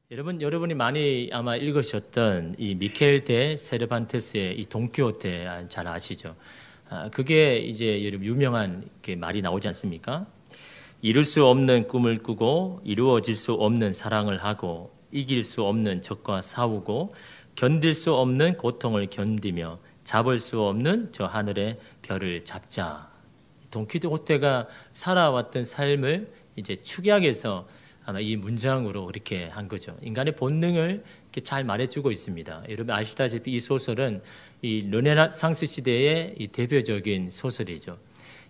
여러분이 많이 아마 읽으셨던 이 미켈 데 세르반테스의 이 돈키호테 잘 아시죠? 그게 이제 여러분 유명한 말이 나오지 않습니까? 이룰 수 없는 꿈을 꾸고 이루어질 수 없는 사랑을 하고 이길 수 없는 적과 싸우고 견딜 수 없는 고통을 견디며 잡을 수 없는 저 하늘의 별을 잡자. 돈키호테가 살아왔던 삶을 이제 축약해서 아마 이 문장으로 그렇게 한 거죠. 인간의 본능을 이렇게 잘 말해주고 있습니다. 여러분 아시다시피 이 소설은 이 르네상스 시대의 이 대표적인 소설이죠.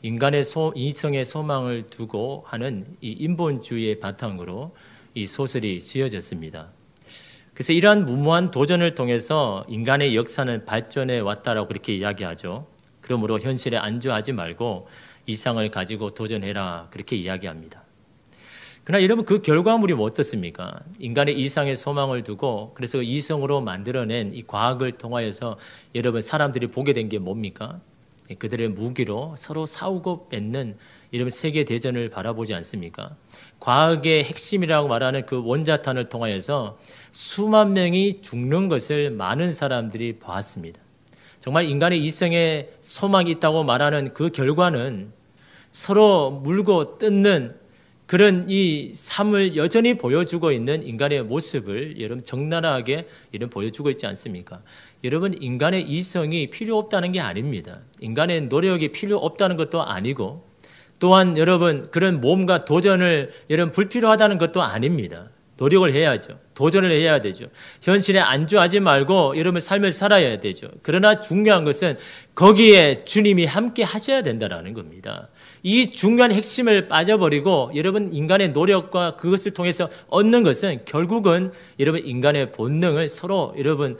인간의 이성의 소망을 두고 하는 이 인본주의의 바탕으로 이 소설이 지어졌습니다. 그래서 이러한 무모한 도전을 통해서 인간의 역사는 발전해 왔다라고 그렇게 이야기하죠. 그러므로 현실에 안주하지 말고 이상을 가지고 도전해라 그렇게 이야기합니다. 그러나 여러분 그 결과물이 뭐 어떻습니까? 인간의 이상의 소망을 두고 그래서 이성으로 만들어낸 이 과학을 통하여서 여러분 사람들이 보게 된 게 뭡니까? 그들의 무기로 서로 싸우고 뺏는 이런 세계 대전을 바라보지 않습니까? 과학의 핵심이라고 말하는 그 원자탄을 통하여서 수만 명이 죽는 것을 많은 사람들이 보았습니다. 정말 인간의 이성에 소망이 있다고 말하는 그 결과는 서로 물고 뜯는 그런 이 삶을 여전히 보여주고 있는 인간의 모습을 여러분 적나라하게 이런 보여주고 있지 않습니까? 여러분 인간의 이성이 필요 없다는 게 아닙니다. 인간의 노력이 필요 없다는 것도 아니고 또한 여러분 그런 몸과 도전을 여러분 불필요하다는 것도 아닙니다. 노력을 해야죠. 도전을 해야 되죠. 현실에 안주하지 말고 여러분 삶을 살아야 되죠. 그러나 중요한 것은 거기에 주님이 함께 하셔야 된다는 겁니다. 이 중요한 핵심을 빠져버리고 여러분 인간의 노력과 그것을 통해서 얻는 것은 결국은 여러분 인간의 본능을 서로 여러분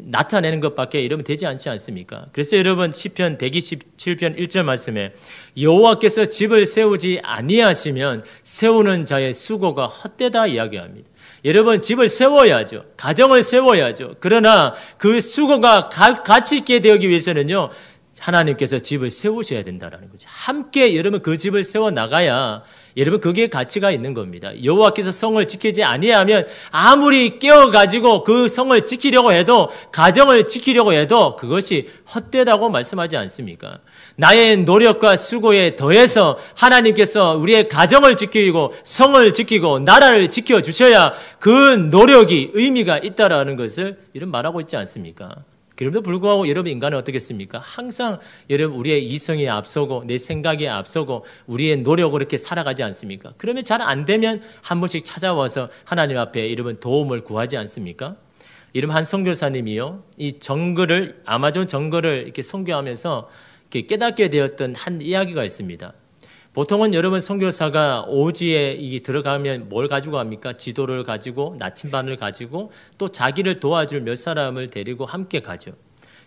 나타내는 것밖에 여러분 되지 않지 않습니까? 그래서 여러분 시편 127편 1절 말씀에 여호와께서 집을 세우지 아니하시면 세우는 자의 수고가 헛되다 이야기합니다. 여러분 집을 세워야죠. 가정을 세워야죠. 그러나 그 수고가 가치 있게 되기 위해서는요. 하나님께서 집을 세우셔야 된다는 거죠. 함께 여러분 그 집을 세워 나가야 여러분 그게 가치가 있는 겁니다. 여호와께서 성을 지키지 아니하면 아무리 깨어가지고 그 성을 지키려고 해도 가정을 지키려고 해도 그것이 헛되다고 말씀하지 않습니까? 나의 노력과 수고에 더해서 하나님께서 우리의 가정을 지키고 성을 지키고 나라를 지켜주셔야 그 노력이 의미가 있다라는 것을 이런 말하고 있지 않습니까? 그럼에도 불구하고 여러분 인간은 어떻겠습니까? 항상 여러분 우리의 이성이 앞서고 내 생각이 앞서고 우리의 노력으로 이렇게 살아가지 않습니까? 그러면 잘 안 되면 한 번씩 찾아와서 하나님 앞에 여러분 도움을 구하지 않습니까? 이름 한 선교사님이요. 이 정글을 아마존 정글을 이렇게 선교하면서 이렇게 깨닫게 되었던 한 이야기가 있습니다. 보통은 여러분 선교사가 오지에 들어가면 뭘 가지고 갑니까? 지도를 가지고 나침반을 가지고 또 자기를 도와줄 몇 사람을 데리고 함께 가죠.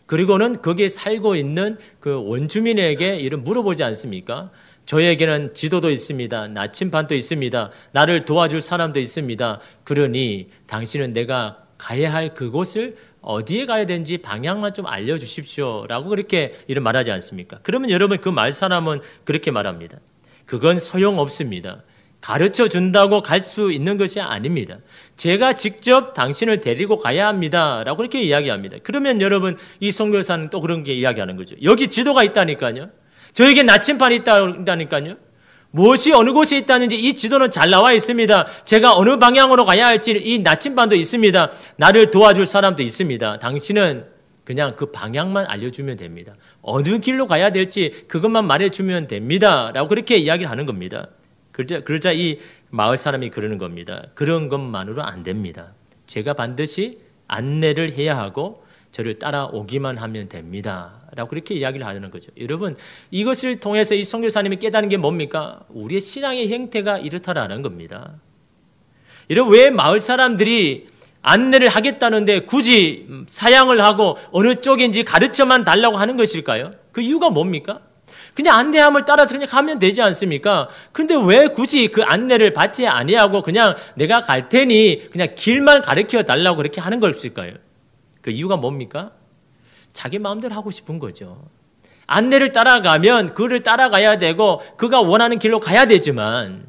그리고는 거기에 살고 있는 그 원주민에게 이런 물어보지 않습니까? 저에게는 지도도 있습니다. 나침반도 있습니다. 나를 도와줄 사람도 있습니다. 그러니 당신은 내가 가야 할 그곳을 어디에 가야 되는지 방향만 좀 알려주십시오. 라고 그렇게 이런 말하지 않습니까? 그러면 여러분 그 말 사람은 그렇게 말합니다. 그건 소용없습니다. 가르쳐 준다고 갈 수 있는 것이 아닙니다. 제가 직접 당신을 데리고 가야 합니다. 라고 그렇게 이야기합니다. 그러면 여러분 이 선교사는 또 그런 게 이야기하는 거죠. 여기 지도가 있다니까요. 저에게 나침반이 있다니까요. 무엇이 어느 곳에 있다는지 이 지도는 잘 나와 있습니다. 제가 어느 방향으로 가야 할지 이 나침반도 있습니다. 나를 도와줄 사람도 있습니다. 당신은 그냥 그 방향만 알려주면 됩니다. 어느 길로 가야 될지 그것만 말해주면 됩니다. 라고 그렇게 이야기를 하는 겁니다. 그러자 이 마을 사람이 그러는 겁니다. 그런 것만으로 안 됩니다. 제가 반드시 안내를 해야 하고 저를 따라오기만 하면 됩니다. 라고 그렇게 이야기를 하는 거죠. 여러분 이것을 통해서 이 선교사님이 깨닫는 게 뭡니까? 우리의 신앙의 형태가 이렇다라는 겁니다. 여러분 왜 마을 사람들이 안내를 하겠다는데 굳이 사양을 하고 어느 쪽인지 가르쳐만 달라고 하는 것일까요? 그 이유가 뭡니까? 그냥 안내함을 따라서 그냥 가면 되지 않습니까? 근데 왜 굳이 그 안내를 받지 아니하고 그냥 내가 갈 테니 그냥 길만 가르쳐 달라고 그렇게 하는 것일까요? 그 이유가 뭡니까? 자기 마음대로 하고 싶은 거죠. 안내를 따라가면 그를 따라가야 되고 그가 원하는 길로 가야 되지만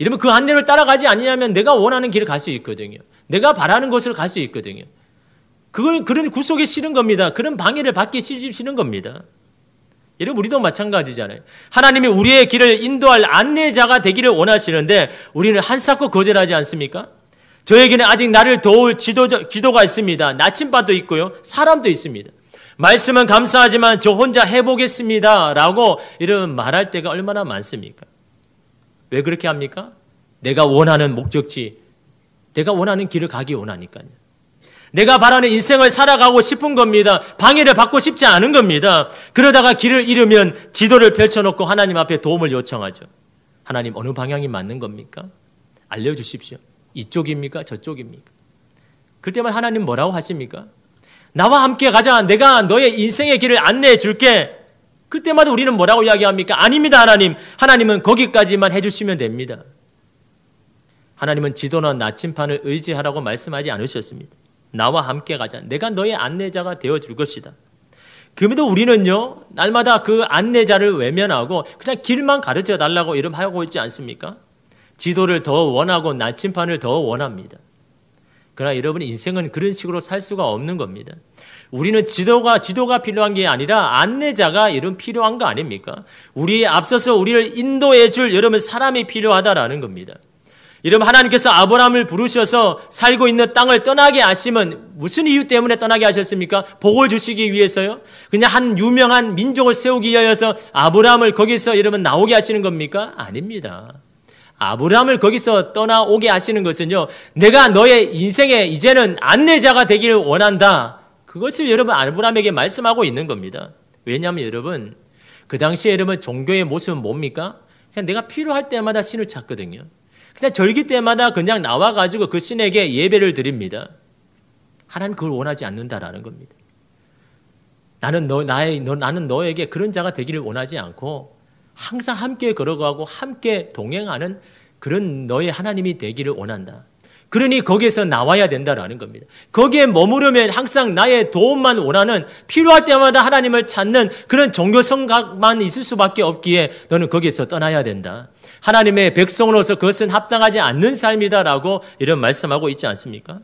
이러면 그 안내를 따라가지 않냐면 내가 원하는 길을 갈 수 있거든요. 내가 바라는 곳을 갈 수 있거든요. 그건 그런 구속이 싫은 겁니다. 그런 방해를 받기 싫은 겁니다. 여러분 우리도 마찬가지잖아요. 하나님이 우리의 길을 인도할 안내자가 되기를 원하시는데 우리는 한사코 거절하지 않습니까? 저에게는 아직 나를 도울 기도가 있습니다. 나침반도 있고요. 사람도 있습니다. 말씀은 감사하지만 저 혼자 해보겠습니다. 라고 이런 말할 때가 얼마나 많습니까? 왜 그렇게 합니까? 내가 원하는 목적지, 내가 원하는 길을 가기 원하니까요. 내가 바라는 인생을 살아가고 싶은 겁니다. 방해를 받고 싶지 않은 겁니다. 그러다가 길을 잃으면 지도를 펼쳐놓고 하나님 앞에 도움을 요청하죠. 하나님 어느 방향이 맞는 겁니까? 알려주십시오. 이쪽입니까? 저쪽입니까? 그때만 하나님 뭐라고 하십니까? 나와 함께 가자. 내가 너의 인생의 길을 안내해 줄게. 그때마다 우리는 뭐라고 이야기합니까? 아닙니다, 하나님. 하나님은 거기까지만 해주시면 됩니다. 하나님은 지도나 나침판을 의지하라고 말씀하지 않으셨습니다. 나와 함께 가자. 내가 너의 안내자가 되어줄 것이다. 그럼에도 우리는요, 날마다 그 안내자를 외면하고 그냥 길만 가르쳐 달라고 이름 하고 있지 않습니까? 지도를 더 원하고 나침판을 더 원합니다. 그러나 여러분 인생은 그런 식으로 살 수가 없는 겁니다. 우리는 지도가 필요한 게 아니라 안내자가 이런 필요한 거 아닙니까? 우리에 앞서서 우리를 인도해 줄 여러분 사람이 필요하다라는 겁니다. 여러분 하나님께서 아브라함을 부르셔서 살고 있는 땅을 떠나게 하시면 무슨 이유 때문에 떠나게 하셨습니까? 복을 주시기 위해서요? 그냥 한 유명한 민족을 세우기 위해서 아브라함을 거기서 여러분 나오게 하시는 겁니까? 아닙니다. 아브라함을 거기서 떠나오게 하시는 것은요, 내가 너의 인생에 이제는 안내자가 되기를 원한다. 그것을 여러분 아브라함에게 말씀하고 있는 겁니다. 왜냐하면 여러분 그 당시에 여러분 종교의 모습은 뭡니까? 그냥 내가 필요할 때마다 신을 찾거든요. 그냥 절기 때마다 그냥 나와가지고 그 신에게 예배를 드립니다. 하나님 그걸 원하지 않는다라는 겁니다. 나는 너에게 그런 자가 되기를 원하지 않고 항상 함께 걸어가고 함께 동행하는 그런 너의 하나님이 되기를 원한다. 그러니 거기에서 나와야 된다라는 겁니다. 거기에 머무르면 항상 나의 도움만 원하는 필요할 때마다 하나님을 찾는 그런 종교 생각만 있을 수밖에 없기에 너는 거기에서 떠나야 된다. 하나님의 백성으로서 그것은 합당하지 않는 삶이다라고 이런 말씀하고 있지 않습니까?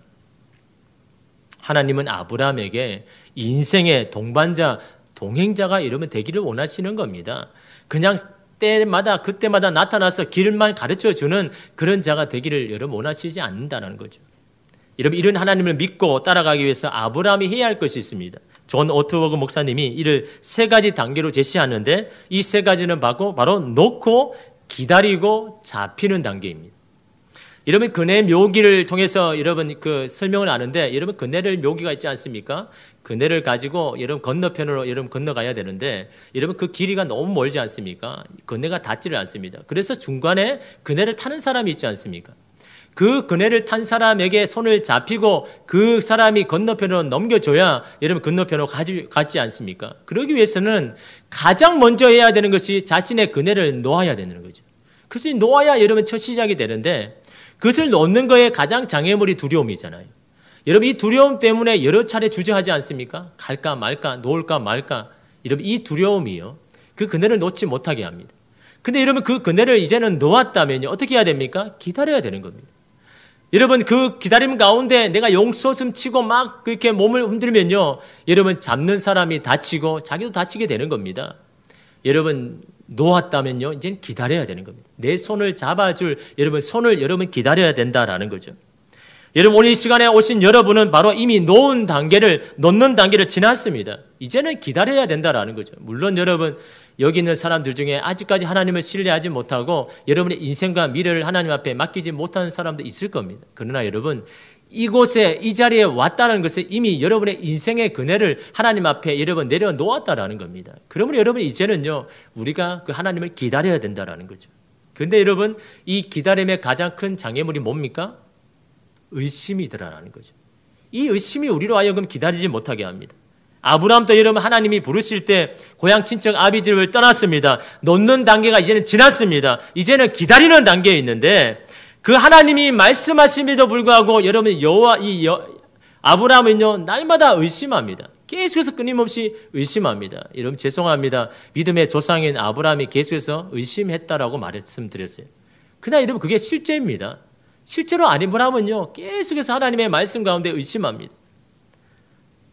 하나님은 아브라함에게 인생의 동반자, 동행자가 이러면 되기를 원하시는 겁니다. 그냥 그때마다 나타나서 길만 가르쳐주는 그런 자가 되기를 여러분 원하시지 않는다는 거죠. 여러분 이런 하나님을 믿고 따라가기 위해서 아브라함이 해야 할 것이 있습니다. 존 오트워그 목사님이 이를 세 가지 단계로 제시하는데 이 세 가지는 바로 놓고 기다리고 잡히는 단계입니다. 여러분 그네 묘기를 통해서 여러분 그 설명을 아는데 여러분 그네를 묘기가 있지 않습니까? 그네를 가지고 여러분 건너편으로 여러분 건너가야 되는데 여러분 그 길이가 너무 멀지 않습니까? 그네가 닿지를 않습니다. 그래서 중간에 그네를 타는 사람이 있지 않습니까? 그 그네를 탄 사람에게 손을 잡히고 그 사람이 건너편으로 넘겨줘야 여러분 건너편으로 가지 않습니까? 그러기 위해서는 가장 먼저 해야 되는 것이 자신의 그네를 놓아야 되는 거죠. 그것이 놓아야 여러분 첫 시작이 되는데 그것을 놓는 거에 가장 장애물이 두려움이잖아요. 여러분 이 두려움 때문에 여러 차례 주저하지 않습니까? 갈까 말까 놓을까 말까 여러분 이 두려움이요. 그 그네를 놓지 못하게 합니다. 근데 여러분 그 그네를 이제는 놓았다면요. 어떻게 해야 됩니까? 기다려야 되는 겁니다. 여러분 그 기다림 가운데 내가 용솟음 치고 막 그렇게 몸을 흔들면요. 여러분 잡는 사람이 다치고 자기도 다치게 되는 겁니다. 여러분 놓았다면요. 이제는 기다려야 되는 겁니다. 내 손을 잡아줄 여러분 손을 여러분 기다려야 된다라는 거죠. 여러분 오늘 이 시간에 오신 여러분은 바로 이미 놓는 단계를 지났습니다. 이제는 기다려야 된다라는 거죠. 물론 여러분 여기 있는 사람들 중에 아직까지 하나님을 신뢰하지 못하고 여러분의 인생과 미래를 하나님 앞에 맡기지 못하는 사람도 있을 겁니다. 그러나 여러분 이곳에 이 자리에 왔다는 것은 이미 여러분의 인생의 그네를 하나님 앞에 여러분 내려놓았다라는 겁니다. 그러면 여러분 이제는요 우리가 그 하나님을 기다려야 된다라는 거죠. 그런데 여러분 이 기다림의 가장 큰 장애물이 뭡니까? 의심이더라라는 거죠. 이 의심이 우리로 하여금 기다리지 못하게 합니다. 아브라함도 여러분 하나님이 부르실 때 고향 친척 아비집을 떠났습니다. 놓는 단계가 이제는 지났습니다. 이제는 기다리는 단계에 있는데 그 하나님이 말씀하심에도 불구하고 여러분 아브라함은요 날마다 의심합니다. 계속해서 끊임없이 의심합니다. 여러분 죄송합니다. 믿음의 조상인 아브라함이 계속해서 의심했다라고 말씀드렸어요. 그러나 여러분 그게 실제입니다. 실제로 아브라함은요 계속해서 하나님의 말씀 가운데 의심합니다.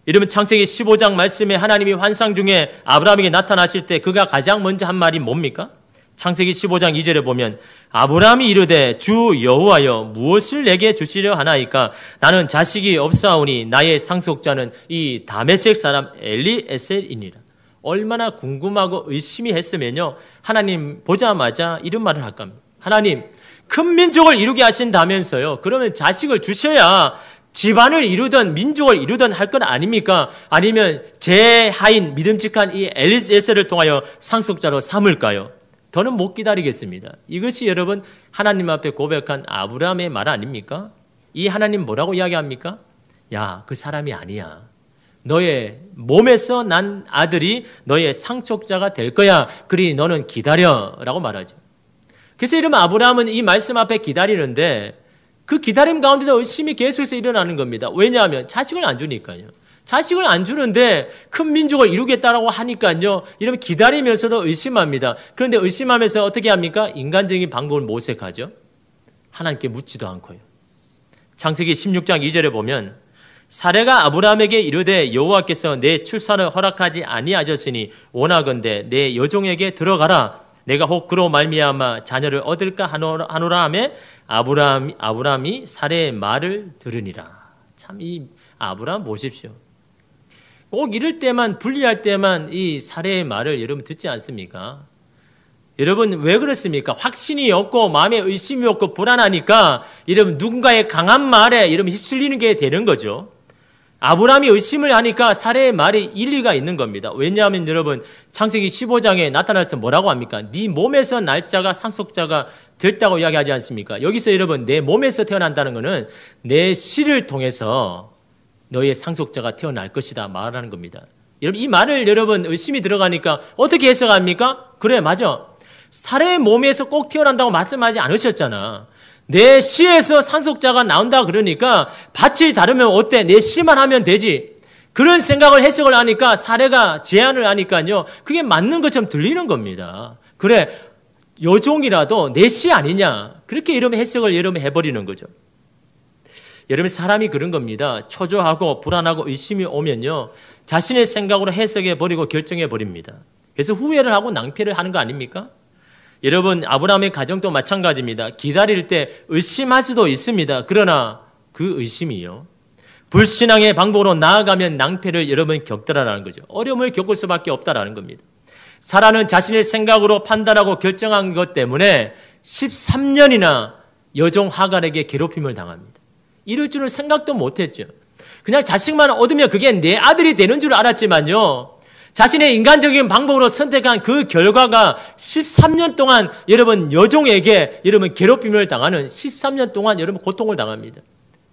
여러분 창세기 15장 말씀에 하나님이 환상 중에 아브라함에게 나타나실 때 그가 가장 먼저 한 말이 뭡니까? 창세기 15장 2절에 보면 아브라함이 이르되 주 여호와여 무엇을 내게 주시려 하나이까? 나는 자식이 없사오니 나의 상속자는 이 다메섹 사람 엘리에셀이니라. 얼마나 궁금하고 의심이 했으면요 하나님 보자마자 이런 말을 할 겁니다. 하나님 큰 민족을 이루게 하신다면서요 그러면 자식을 주셔야 집안을 이루든 민족을 이루든 할 건 아닙니까? 아니면 제 하인 믿음직한 이 엘리에셀을 통하여 상속자로 삼을까요? 더는 못 기다리겠습니다. 이것이 여러분 하나님 앞에 고백한 아브라함의 말 아닙니까? 이 하나님 뭐라고 이야기합니까? 야, 그 사람이 아니야. 너의 몸에서 난 아들이 너의 상속자가 될 거야. 그러니 너는 기다려라고 말하죠. 그래서 이러면 아브라함은 이 말씀 앞에 기다리는데 그 기다림 가운데도 의심이 계속해서 일어나는 겁니다. 왜냐하면 자식을 안 주니까요. 자식을 안 주는데 큰 민족을 이루겠다라고 하니까요. 이러면 기다리면서도 의심합니다. 그런데 의심하면서 어떻게 합니까? 인간적인 방법을 모색하죠. 하나님께 묻지도 않고요. 창세기 16장 2절에 보면 사레가 아브라함에게 이르되 여호와께서 내 출산을 허락하지 아니하셨으니 원하건대 내 여종에게 들어가라. 내가 혹 그로 말미암아 자녀를 얻을까 하노라 하며 아브라함이 사레의 말을 들으니라. 참 이 아브라함 보십시오. 꼭 이럴 때만 불리할 때만 이 사레의 말을 여러분 듣지 않습니까? 여러분 왜 그렇습니까? 확신이 없고 마음에 의심이 없고 불안하니까 여러분 누군가의 강한 말에 여러분 휩쓸리는 게 되는 거죠. 아브라함이 의심을 하니까 사레의 말이 일리가 있는 겁니다. 왜냐하면 여러분 창세기 15장에 나타나서 뭐라고 합니까? 네 몸에서 날 자가 상속자가 됐다고 이야기하지 않습니까? 여기서 여러분 내 몸에서 태어난다는 것은 내 씨를 통해서 너의 상속자가 태어날 것이다 말하는 겁니다. 여러분 이 말을 여러분 의심이 들어가니까 어떻게 해석합니까? 그래 맞아. 사레의 몸에서 꼭 태어난다고 말씀하지 않으셨잖아. 내 씨에서 상속자가 나온다 그러니까 밭이 다르면 어때? 내 씨만 하면 되지. 그런 생각을 해석을 하니까 사레가 제안을 하니까요. 그게 맞는 것처럼 들리는 겁니다. 그래 여종이라도 내 씨 아니냐. 그렇게 여러분 해석을 여러분 해버리는 거죠. 여러분 사람이 그런 겁니다. 초조하고 불안하고 의심이 오면요. 자신의 생각으로 해석해버리고 결정해버립니다. 그래서 후회를 하고 낭패를 하는 거 아닙니까? 여러분 아브라함의 가정도 마찬가지입니다. 기다릴 때 의심할 수도 있습니다. 그러나 그 의심이요. 불신앙의 방법으로 나아가면 낭패를 여러분 겪더라라는 거죠. 어려움을 겪을 수밖에 없다라는 겁니다. 사라는 자신의 생각으로 판단하고 결정한 것 때문에 13년이나 여종 하갈에게 괴롭힘을 당합니다. 이럴 줄은 생각도 못했죠. 그냥 자식만 얻으면 그게 내 아들이 되는 줄 알았지만요. 자신의 인간적인 방법으로 선택한 그 결과가 13년 동안 여러분 여종에게 여러분 괴롭힘을 당하는 13년 동안 여러분 고통을 당합니다.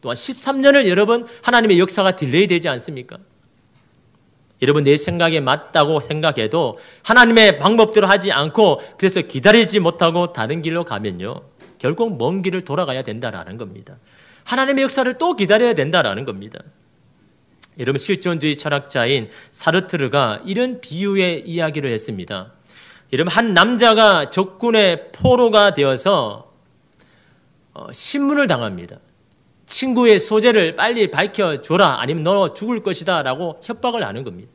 또한 13년을 여러분 하나님의 역사가 딜레이 되지 않습니까? 여러분 내 생각에 맞다고 생각해도 하나님의 방법대로 하지 않고 그래서 기다리지 못하고 다른 길로 가면요. 결국 먼 길을 돌아가야 된다라는 겁니다. 하나님의 역사를 또 기다려야 된다라는 겁니다. 여러분 실존주의 철학자인 사르트르가 이런 비유의 이야기를 했습니다. 여러분 한 남자가 적군의 포로가 되어서 신문을 당합니다. 친구의 소재를 빨리 밝혀줘라 아니면 너 죽을 것이다 라고 협박을 하는 겁니다.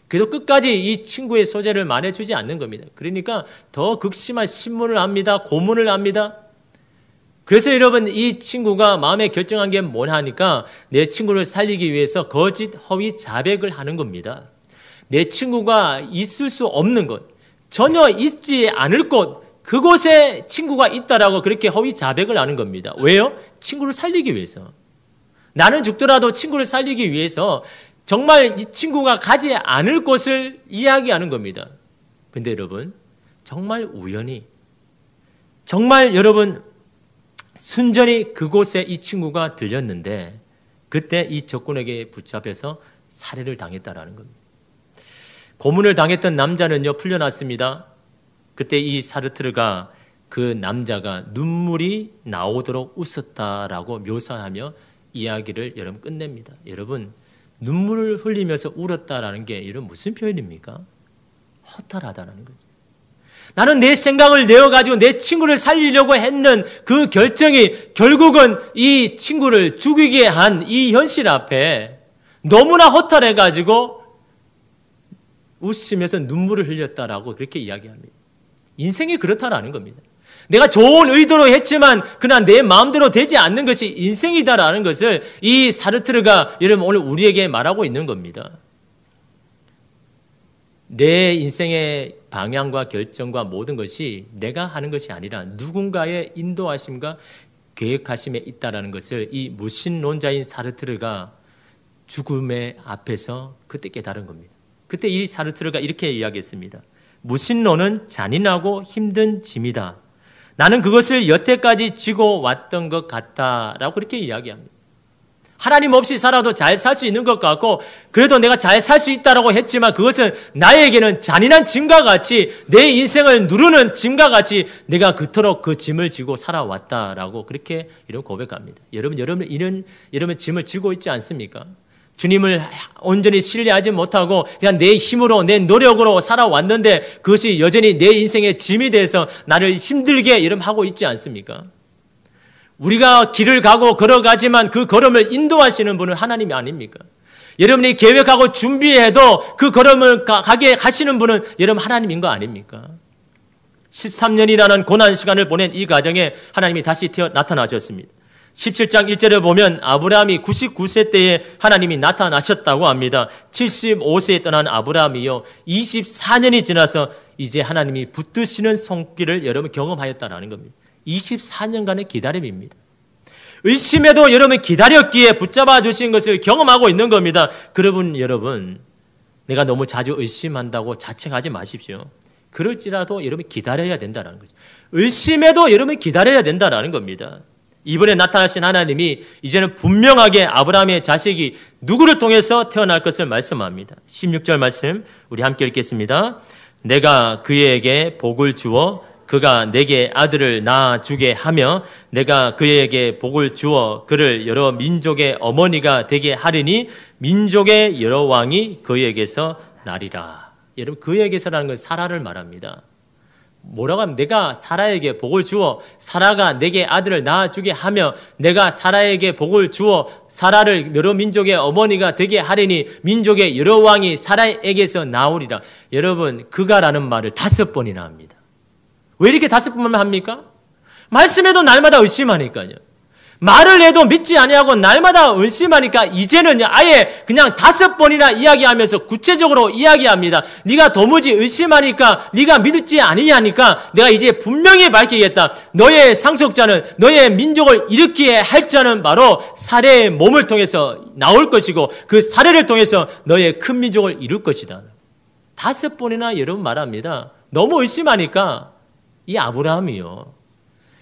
그래서 끝까지 이 친구의 소재를 말해주지 않는 겁니다. 그러니까 더 극심한 신문을 합니다. 고문을 합니다. 그래서 여러분 이 친구가 마음에 결정한 게 뭐냐 하니까 내 친구를 살리기 위해서 거짓 허위 자백을 하는 겁니다. 내 친구가 있을 수 없는 곳, 전혀 있지 않을 곳, 그곳에 친구가 있다라고 그렇게 허위 자백을 하는 겁니다. 왜요? 친구를 살리기 위해서. 나는 죽더라도 친구를 살리기 위해서 정말 이 친구가 가지 않을 곳을 이야기하는 겁니다. 근데 여러분 정말 우연히 정말 여러분 순전히 그곳에 이 친구가 들렸는데 그때 이 적군에게 붙잡혀서 살해를 당했다라는 겁니다. 고문을 당했던 남자는요 풀려났습니다. 그때 이 사르트르가 그 남자가 눈물이 나오도록 웃었다라고 묘사하며 이야기를 여러분 끝냅니다. 여러분 눈물을 흘리면서 울었다라는 게 이런 무슨 표현입니까? 허탈하다는 거죠. 나는 내 생각을 내어가지고 내 친구를 살리려고 했는 그 결정이 결국은 이 친구를 죽이게 한 이 현실 앞에 너무나 허탈해가지고 웃으면서 눈물을 흘렸다라고 그렇게 이야기합니다. 인생이 그렇다라는 겁니다. 내가 좋은 의도로 했지만 그러나 내 마음대로 되지 않는 것이 인생이다라는 것을 이 사르트르가 여러분 오늘 우리에게 말하고 있는 겁니다. 내 인생의 방향과 결정과 모든 것이 내가 하는 것이 아니라 누군가의 인도하심과 계획하심에 있다라는 것을 이 무신론자인 사르트르가 죽음의 앞에서 그때 깨달은 겁니다. 그때 이 사르트르가 이렇게 이야기했습니다. 무신론은 잔인하고 힘든 짐이다. 나는 그것을 여태까지 지고 왔던 것 같다라고 그렇게 이야기합니다. 하나님 없이 살아도 잘 살 수 있는 것 같고 그래도 내가 잘 살 수 있다라고 했지만 그것은 나에게는 잔인한 짐과 같이 내 인생을 누르는 짐과 같이 내가 그토록 그 짐을 지고 살아왔다라고 그렇게 이런 고백합니다. 여러분 짐을 지고 있지 않습니까? 주님을 온전히 신뢰하지 못하고 그냥 내 힘으로 내 노력으로 살아왔는데 그것이 여전히 내 인생의 짐이 돼서 나를 힘들게 하고 있지 않습니까? 우리가 길을 가고 걸어가지만 그 걸음을 인도하시는 분은 하나님이 아닙니까? 여러분이 계획하고 준비해도 그 걸음을 가게 하시는 분은 여러분 하나님인 거 아닙니까? 13년이라는 고난 시간을 보낸 이 가정에 하나님이 다시 나타나셨습니다. 17장 1절에 보면 아브라함이 99세 때에 하나님이 나타나셨다고 합니다. 75세에 떠난 아브라함이요 24년이 지나서 이제 하나님이 붙드시는 손길을 여러분 경험하였다라는 겁니다. 24년간의 기다림입니다. 의심에도 여러분 기다렸기에 붙잡아 주신 것을 경험하고 있는 겁니다. 그러분 여러분 내가 너무 자주 의심한다고 자책하지 마십시오. 그럴지라도 여러분 기다려야 된다는 거죠. 의심에도 여러분 기다려야 된다는 겁니다. 이번에 나타나신 하나님이 이제는 분명하게 아브라함의 자식이 누구를 통해서 태어날 것을 말씀합니다. 16절 말씀 우리 함께 읽겠습니다. 내가 그에게 복을 주어 그가 내게 아들을 낳아주게 하며 내가 그에게 복을 주어 그를 여러 민족의 어머니가 되게 하리니 민족의 여러 왕이 그에게서 나리라. 여러분 그에게서라는 건 사라를 말합니다. 뭐라고 하면 내가 사라에게 복을 주어 사라가 내게 아들을 낳아주게 하며 내가 사라에게 복을 주어 사라를 여러 민족의 어머니가 되게 하리니 민족의 여러 왕이 사라에게서 나오리라. 여러분 그가라는 말을 5번이나 합니다. 왜 이렇게 5번만 합니까? 말씀해도 날마다 의심하니까요. 말을 해도 믿지 아니하고 날마다 의심하니까 이제는 아예 그냥 5번이나 이야기하면서 구체적으로 이야기합니다. 네가 도무지 의심하니까 네가 믿지 아니하니까 내가 이제 분명히 밝히겠다. 너의 상속자는 너의 민족을 일으키게 할 자는 바로 사례의 몸을 통해서 나올 것이고 그 사례를 통해서 너의 큰 민족을 이룰 것이다. 5번이나 여러분 말합니다. 너무 의심하니까 이 아브라함이요.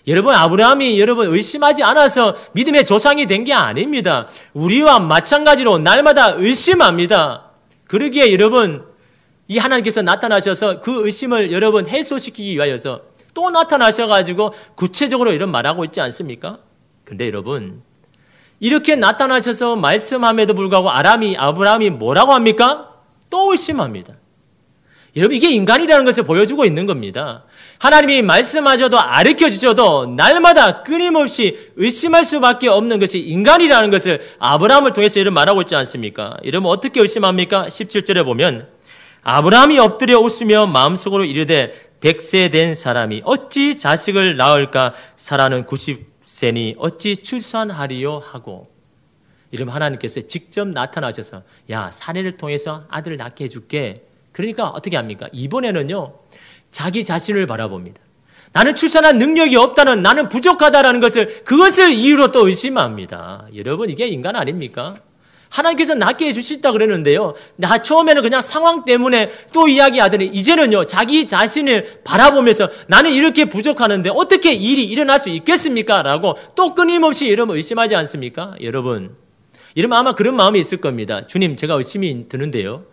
여러분 아브라함이 여러분 의심하지 않아서 믿음의 조상이 된 게 아닙니다. 우리와 마찬가지로 날마다 의심합니다. 그러기에 여러분 이 하나님께서 나타나셔서 그 의심을 여러분 해소시키기 위하여서 또 나타나셔가지고 구체적으로 이런 말하고 있지 않습니까? 근데 여러분 이렇게 나타나셔서 말씀함에도 불구하고 아브라함이 뭐라고 합니까? 또 의심합니다. 여러분 이게 인간이라는 것을 보여주고 있는 겁니다. 하나님이 말씀하셔도 가르쳐 주셔도 날마다 끊임없이 의심할 수밖에 없는 것이 인간이라는 것을 아브라함을 통해서 이런 말하고 있지 않습니까? 여러분 어떻게 의심합니까? 17절에 보면 아브라함이 엎드려 웃으며 마음속으로 이르되 100세 된 사람이 어찌 자식을 낳을까? 사라는 90세니 어찌 출산하리요? 하고 이러면 하나님께서 직접 나타나셔서 야 사례를 통해서 아들을 낳게 해줄게. 그러니까 어떻게 합니까? 이번에는요 자기 자신을 바라봅니다. 나는 출산한 능력이 없다는 나는 부족하다라는 그것을 이유로 또 의심합니다. 여러분 이게 인간 아닙니까? 하나님께서 낳게 해주시다 그랬는데요. 처음에는 그냥 상황 때문에 또 이야기하더니 이제는요 자기 자신을 바라보면서 나는 이렇게 부족하는데 어떻게 일이 일어날 수 있겠습니까? 라고 또 끊임없이 여러분 의심하지 않습니까? 여러분 아마 그런 마음이 있을 겁니다. 주님 제가 의심이 드는데요.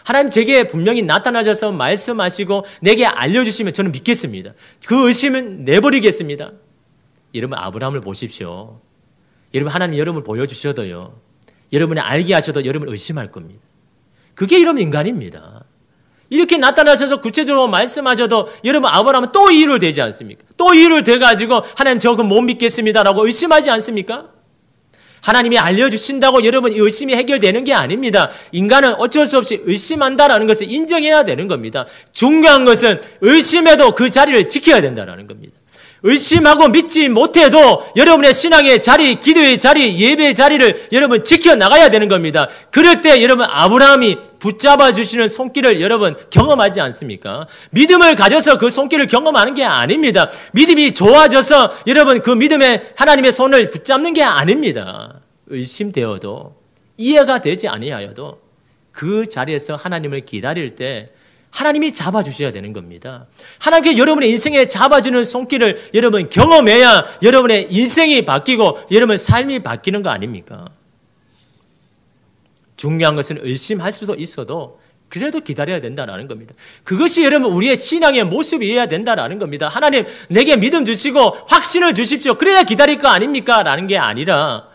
하나님 제게 분명히 나타나셔서 말씀하시고 내게 알려주시면 저는 믿겠습니다. 그 의심은 내버리겠습니다. 여러분 아브라함을 보십시오. 여러분 하나님 여러분을 보여주셔도요. 여러분이 알게 하셔도 여러분을 의심할 겁니다. 그게 여러분 인간입니다. 이렇게 나타나셔서 구체적으로 말씀하셔도 여러분 아브라함은 또 이유를 대지 않습니까? 또 이유를 대가지고 하나님 저거 못 믿겠습니다라고 의심하지 않습니까? 하나님이 알려주신다고 여러분 의심이 해결되는 게 아닙니다. 인간은 어쩔 수 없이 의심한다라는 것을 인정해야 되는 겁니다. 중요한 것은 의심해도 그 자리를 지켜야 된다는 겁니다. 의심하고 믿지 못해도 여러분의 신앙의 자리, 기도의 자리, 예배의 자리를 여러분 지켜나가야 되는 겁니다. 그럴 때 여러분 아브라함이 붙잡아 주시는 손길을 여러분 경험하지 않습니까? 믿음을 가져서 그 손길을 경험하는 게 아닙니다. 믿음이 좋아져서 여러분 그 믿음의 하나님의 손을 붙잡는 게 아닙니다. 의심되어도 이해가 되지 아니하여도 그 자리에서 하나님을 기다릴 때 하나님이 잡아주셔야 되는 겁니다. 하나님께 여러분의 인생에 잡아주는 손길을 여러분 경험해야 여러분의 인생이 바뀌고 여러분의 삶이 바뀌는 거 아닙니까? 중요한 것은 의심할 수도 있어도 그래도 기다려야 된다는 겁니다. 그것이 여러분 우리의 신앙의 모습이어야 된다는 겁니다. 하나님 내게 믿음 주시고 확신을 주십시오. 그래야 기다릴 거 아닙니까? 라는 게 아니라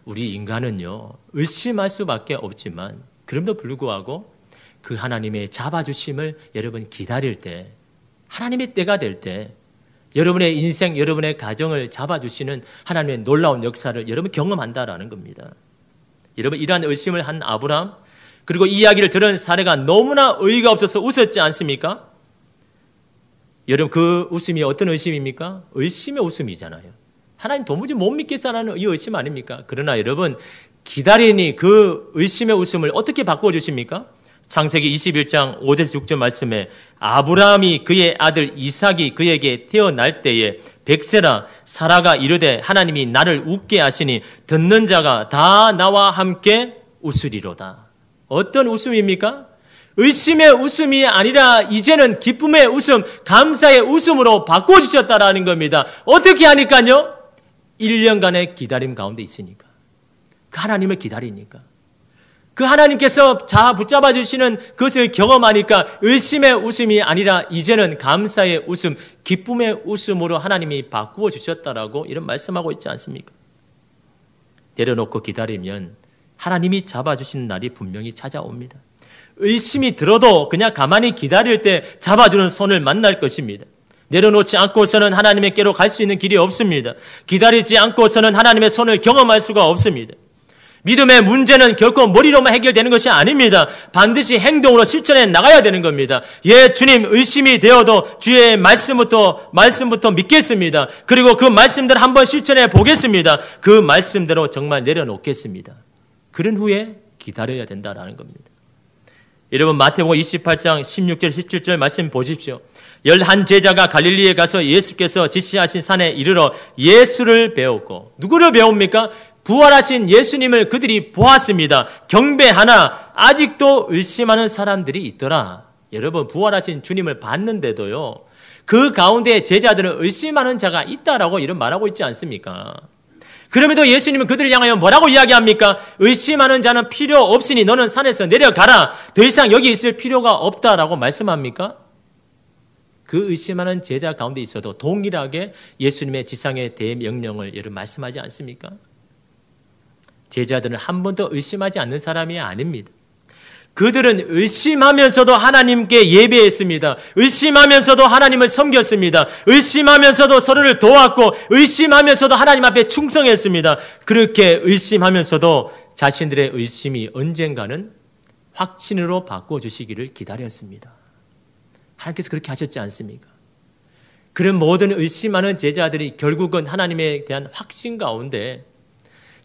우리 인간은요 의심할 수밖에 없지만 그럼에도 불구하고 그 하나님의 잡아주심을 여러분 기다릴 때 하나님의 때가 될 때 여러분의 인생, 여러분의 가정을 잡아주시는 하나님의 놀라운 역사를 여러분 경험한다라는 겁니다. 여러분 이러한 의심을 한 아브라함 그리고 이 이야기를 들은 사례가 너무나 어이가 없어서 웃었지 않습니까? 여러분 그 웃음이 어떤 의심입니까? 의심의 웃음이잖아요. 하나님 도무지 못 믿겠다는 이 의심 아닙니까? 그러나 여러분 기다리니 그 의심의 웃음을 어떻게 바꿔주십니까? 창세기 21장 5절 6절 말씀에 아브라함이 그의 아들 이삭이 그에게 태어날 때에 백세라 사라가 이르되 하나님이 나를 웃게 하시니 듣는 자가 다 나와 함께 웃으리로다. 어떤 웃음입니까? 의심의 웃음이 아니라 이제는 기쁨의 웃음, 감사의 웃음으로 바꿔주셨다라는 겁니다. 어떻게 하니까요? 1년간의 기다림 가운데 있으니까. 그 하나님을 기다리니까. 그 하나님께서 붙잡아 주시는 그것을 경험하니까 의심의 웃음이 아니라 이제는 감사의 웃음, 기쁨의 웃음으로 하나님이 바꾸어 주셨다라고 이런 말씀하고 있지 않습니까? 내려놓고 기다리면 하나님이 잡아주시는 날이 분명히 찾아옵니다. 의심이 들어도 그냥 가만히 기다릴 때 잡아주는 손을 만날 것입니다. 내려놓지 않고서는 하나님께로 갈 수 있는 길이 없습니다. 기다리지 않고서는 하나님의 손을 경험할 수가 없습니다. 믿음의 문제는 결코 머리로만 해결되는 것이 아닙니다. 반드시 행동으로 실천해 나가야 되는 겁니다. 예, 주님 의심이 되어도 주의 말씀부터 믿겠습니다. 그리고 그 말씀대로 한번 실천해 보겠습니다. 그 말씀대로 정말 내려놓겠습니다. 그런 후에 기다려야 된다는 겁니다. 여러분 마태복음 28장 16절 17절 말씀 보십시오. 11 제자가 갈릴리에 가서 예수께서 지시하신 산에 이르러 예수를 배웠고 누구를 배웁니까? 부활하신 예수님을 그들이 보았습니다. 경배하나 아직도 의심하는 사람들이 있더라. 여러분 부활하신 주님을 봤는데도요. 그 가운데 제자들은 의심하는 자가 있다라고 이런 말하고 있지 않습니까? 그럼에도 예수님은 그들을 향하여 뭐라고 이야기합니까? 의심하는 자는 필요 없으니 너는 산에서 내려가라. 더 이상 여기 있을 필요가 없다라고 말씀합니까? 그 의심하는 제자 가운데 있어도 동일하게 예수님의 지상의 대명령을 여러분 말씀하지 않습니까? 제자들은 한 번도 의심하지 않는 사람이 아닙니다. 그들은 의심하면서도 하나님께 예배했습니다. 의심하면서도 하나님을 섬겼습니다. 의심하면서도 서로를 도왔고 의심하면서도 하나님 앞에 충성했습니다. 그렇게 의심하면서도 자신들의 의심이 언젠가는 확신으로 바꿔주시기를 기다렸습니다. 하나님께서 그렇게 하셨지 않습니까? 그런 모든 의심하는 제자들이 결국은 하나님에 대한 확신 가운데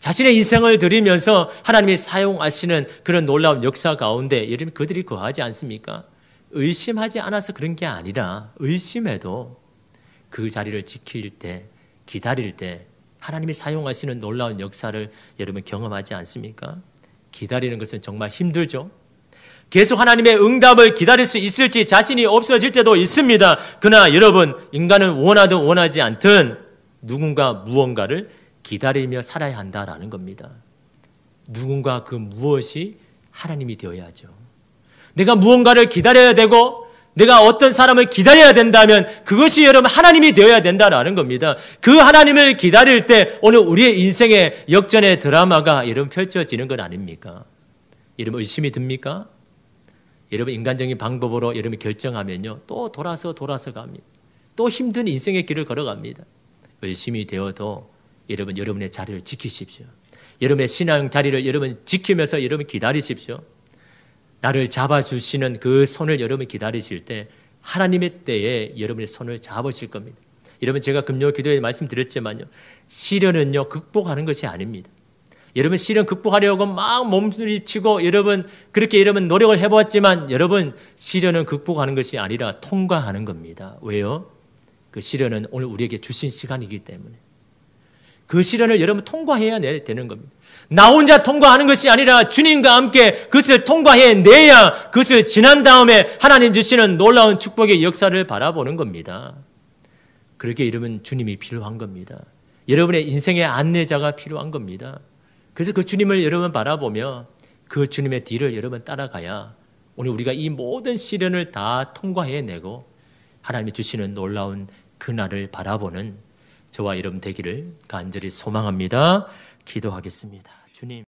자신의 인생을 드리면서 하나님이 사용하시는 그런 놀라운 역사 가운데 여러분 그들이 거하지 않습니까? 의심하지 않아서 그런 게 아니라 의심해도 그 자리를 지킬 때 기다릴 때 하나님이 사용하시는 놀라운 역사를 여러분 경험하지 않습니까? 기다리는 것은 정말 힘들죠. 계속 하나님의 응답을 기다릴 수 있을지 자신이 없어질 때도 있습니다. 그러나 여러분 인간은 원하든 원하지 않든 누군가 무언가를 기다리며 살아야 한다라는 겁니다. 누군가 그 무엇이 하나님이 되어야죠. 내가 무언가를 기다려야 되고 내가 어떤 사람을 기다려야 된다면 그것이 여러분 하나님이 되어야 된다라는 겁니다. 그 하나님을 기다릴 때 오늘 우리의 인생의 역전의 드라마가 여러분 펼쳐지는 것 아닙니까? 여러분 의심이 듭니까? 여러분 인간적인 방법으로 여러분이 결정하면요. 또 돌아서 갑니다. 또 힘든 인생의 길을 걸어갑니다. 의심이 되어도 여러분 여러분의 자리를 지키십시오. 여러분의 신앙 자리를 여러분 지키면서 여러분 기다리십시오. 나를 잡아주시는 그 손을 여러분 기다리실 때 하나님의 때에 여러분의 손을 잡으실 겁니다. 여러분 제가 금요 기도에 말씀드렸지만요. 시련은요 극복하는 것이 아닙니다. 여러분 시련 극복하려고 막 몸부림치고 여러분 그렇게 여러분 노력을 해보았지만 여러분 시련은 극복하는 것이 아니라 통과하는 겁니다. 왜요? 그 시련은 오늘 우리에게 주신 시간이기 때문에 그 시련을 여러분 통과해야 되는 겁니다. 나 혼자 통과하는 것이 아니라 주님과 함께 그것을 통과해내야 그것을 지난 다음에 하나님 주시는 놀라운 축복의 역사를 바라보는 겁니다. 그렇게 여러분 주님이 필요한 겁니다. 여러분의 인생의 안내자가 필요한 겁니다. 그래서 그 주님을 여러분 바라보며 그 주님의 뒤를 여러분 따라가야 오늘 우리가 이 모든 시련을 다 통과해내고 하나님이 주시는 놀라운 그날을 바라보는 저와 여러분 되기를 간절히 소망합니다. 기도하겠습니다. 주님.